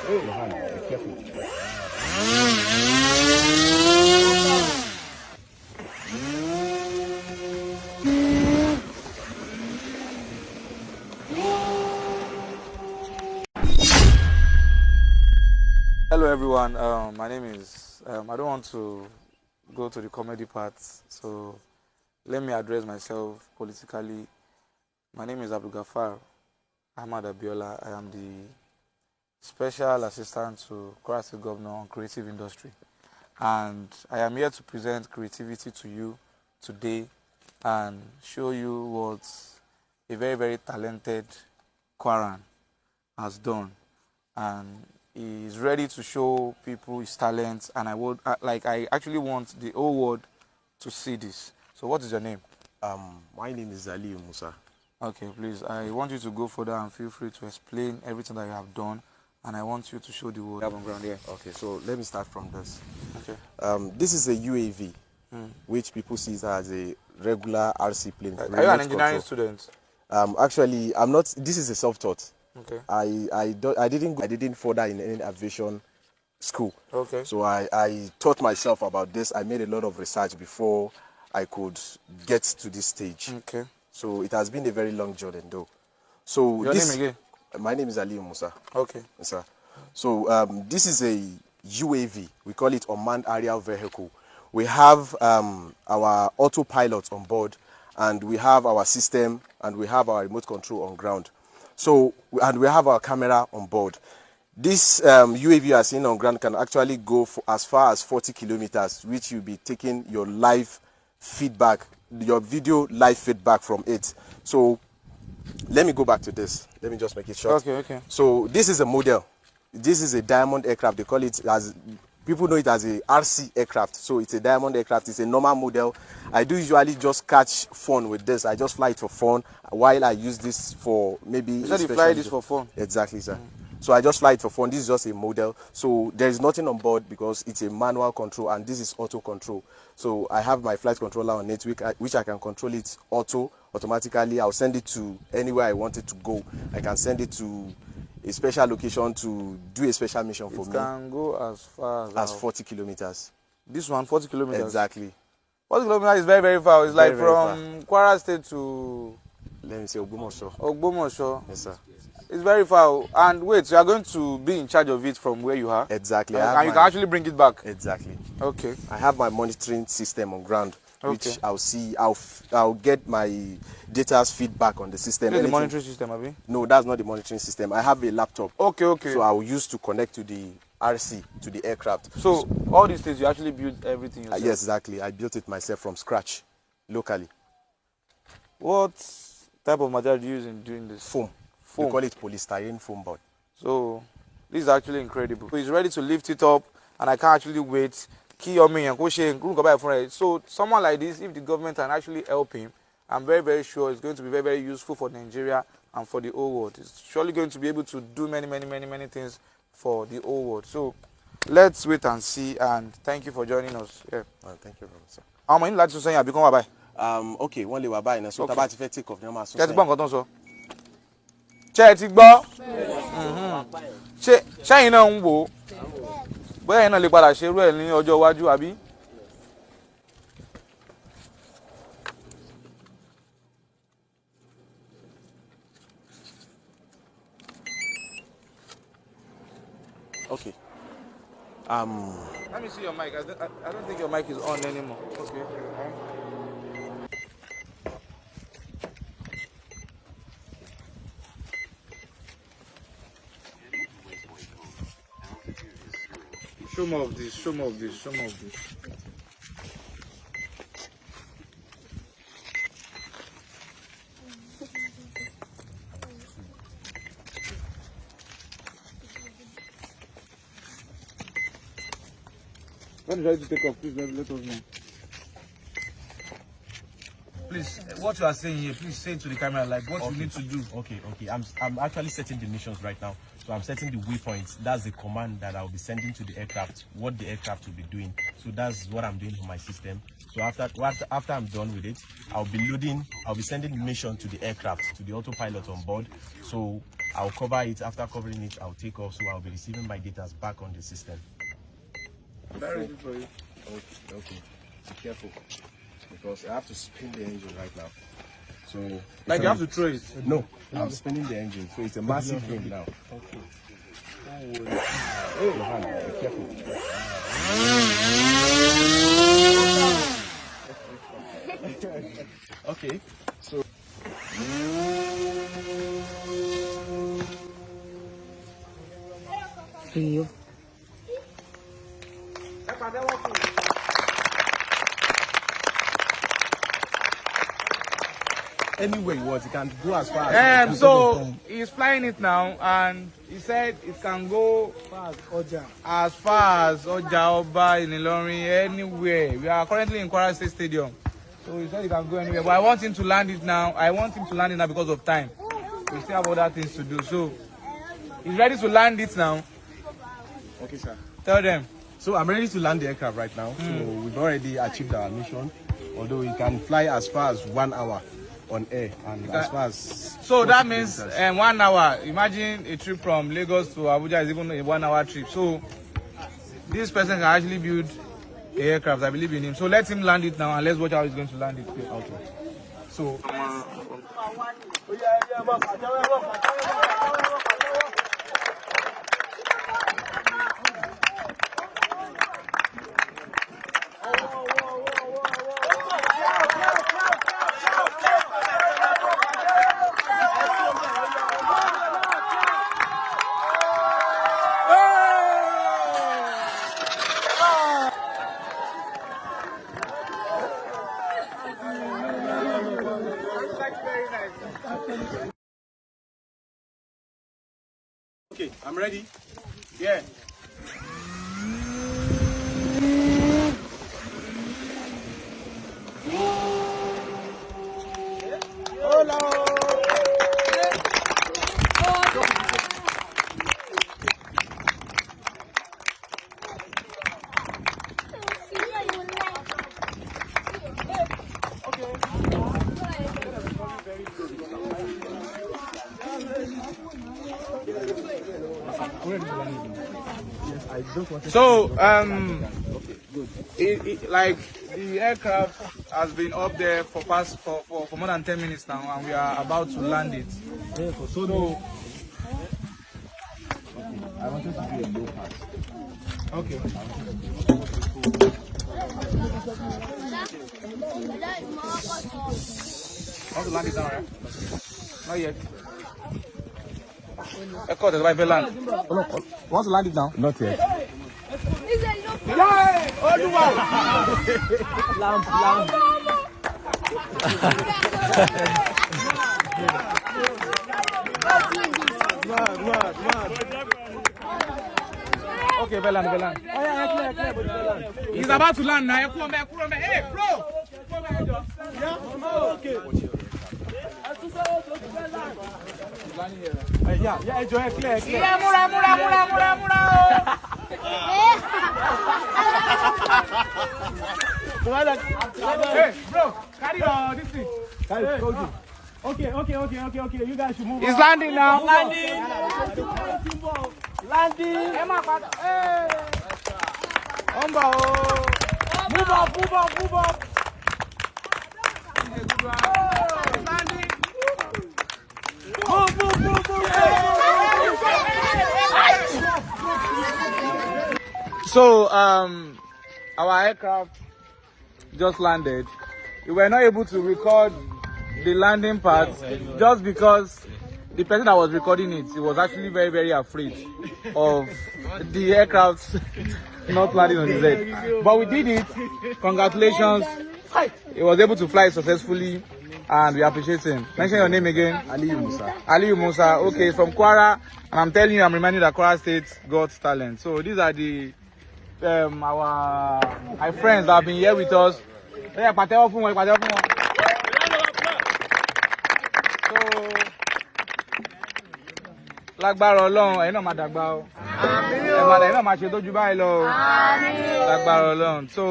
Your hand, be careful. Hello everyone, my name is, I don't want to go to the comedy part, so let me address myself politically. My name is Abdul Gafar Ahmad Abiola. I am the Special Assistant to Kwara State Governor on Creative Industry, and I am here to present creativity to you today and show you what a very, very talented Kwaran has done. And he is ready to show people his talents, and I actually want the whole world to see this. So what is your name? My name is Ali Musa. Okay, please, I want you to go further and feel free to explain everything that you have done, and I want you to show the world on ground here. Okay, so let me start from this. Okay. This is a UAV, which people see as a regular RC plane. Are you an engineering student? Actually, I'm not. This is a self-taught. Okay. I didn't further in any aviation school. Okay. So I taught myself about this. I made a lot of research before I could get to this stage. Okay. So it has been a very long journey though. So Your name again? My name is Ali Musa. Okay. Yes, sir. So this is a UAV. We call it unmanned aerial vehicle. We have our autopilot on board, and we have our system, and we have our remote control on ground. So, and we have our camera on board. This UAV you are seeing on ground can actually go for as far as 40 kilometers, which you'll be taking your live feedback, your video live feedback from it. So, let me go back to this. Let me just make it short. Okay. So, this is a model. This is a diamond aircraft. They call it as, people know it as a RC aircraft. So, it's a diamond aircraft. It's a normal model. I do usually just catch fun with this. I just fly it for fun while I use this for maybe... You said you fly this for fun? Exactly, sir. So I just fly it for fun. This is just a model. So there is nothing on board because it's a manual control, and this is auto control. So I have my flight controller on it, which I can control it automatically. I'll send it to anywhere I want it to go. I can send it to a special location to do a special mission for me. It can go as far as 40 kilometers. This one, 40 kilometers? Exactly. 40 kilometers is very, very far. It's very, like from Kwara State to... Let me say Ogbomoso. Ogbomoso. Yes, sir. It's very far. And wait, you are going to be in charge of it from where you are? Exactly. And you can actually bring it back? Exactly. Okay. I have my monitoring system on ground, which okay. I'll get my data's feedback on the system. Is the monitoring system, Abi? No, that's not the monitoring system. I have a laptop. Okay. So I will use to connect to the RC, to the aircraft. So all these things, you actually build everything yourself? Yes, exactly. I built it myself from scratch, locally. What type of material do you use in doing this? Foam. We call it polystyrene foam board. So this is actually incredible. So he's ready to lift it up, and I can't actually wait. So someone like this, if the government can actually help him, I'm very, very sure it's going to be very, very useful for Nigeria and for the whole world. It's surely going to be able to do many, many, many, many things for the whole world. So let's wait and see, and thank you for joining us. Yeah. Thank you very much, sir. How many lads to say you become bye? Okay, one day we're buying, so about to take off. Ṣé ti gbọ́? Ṣẹ́yìn náà ń wò ó? Bóyá ẹ̀yin náà lè padà ṣerú ẹ̀ ní ọjọ́ iwájú, àbí? Okay. Let me see your mic. I don't think your mic is on anymore. Okay. Show more of this. When you're ready to take off, please let us know. Please, what you are saying here, please say to the camera, like what you need to do. Okay. I'm actually setting the missions right now. So I'm setting the waypoints. That's the command that I'll be sending to the aircraft, what the aircraft will be doing. So that's what I'm doing for my system. So after I'm done with it, I'll be sending the mission to the aircraft, to the autopilot on board. So I'll cover it. After covering it, I'll take off. So I'll be receiving my data back on the system. Very good for you. Okay. Be careful, because I have to spin the engine right now. So Like you have to throw it. No, I'm spinning the engine. So it's a massive game now. Okay. Hey, Johan, be careful. Okay, so anyway, what you can go as far as So he's flying it now, and he said it can go as far as Oja Oba in Ilorin, anywhere. We are currently in Kwara State Stadium, so he said he can go anywhere. But I want him to land it now. Because of time. We still have other things to do. So he's ready to land it now. Okay, sir. Tell them. So I'm ready to land the aircraft right now. So we've already achieved our mission, although we can fly as far as 1 hour on air and as far as. So that means 1 hour. Imagine a trip from Lagos to Abuja is even a 1 hour trip. So this person can actually build a aircraft. I believe in him. So let him land it now, and let's watch how he's going to land it. Okay. So. Okay, I'm ready. Yeah. So like the aircraft has been up there for more than 10 minutes now, and we are about to land it. So I wanted to do a low pass. okay. Want to land it now, right? Not yet. Want to land it now? Not yet. Okay, Velan. He's about to land now. Hey, bro! Okay. Yeah, enjoy clear. Yeah, mura. Hey, bro, carry this thing. Okay. You guys should move. He's landing now. Landing. Hey. Move up. Landing. Move. So, our aircraft just landed. We were not able to record the landing part just because the person that was recording it, he was actually very, very afraid of the aircraft not landing on his head. But we did it. Congratulations. He was able to fly successfully, and we appreciate him. Mention your name again. Aliyu Musa. Okay, from Kwara. And I'm telling you, I'm reminding you that Kwara State got talent. So these are the my friends that have been here with us. So lágbára Ọlọ́run ẹ̀yin náà máa dàgbà o. Ẹ̀yin náà máa ṣe tójú báyìí lọ o. Lágbára Ọlọ́run. So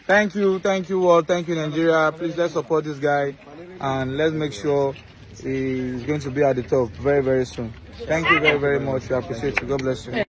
thank you all. Thank you Nigeria. Please let's support this guy and let's make sure he's going to be at the top very, very soon. Thank you very, very much. We appreciate you. God bless you.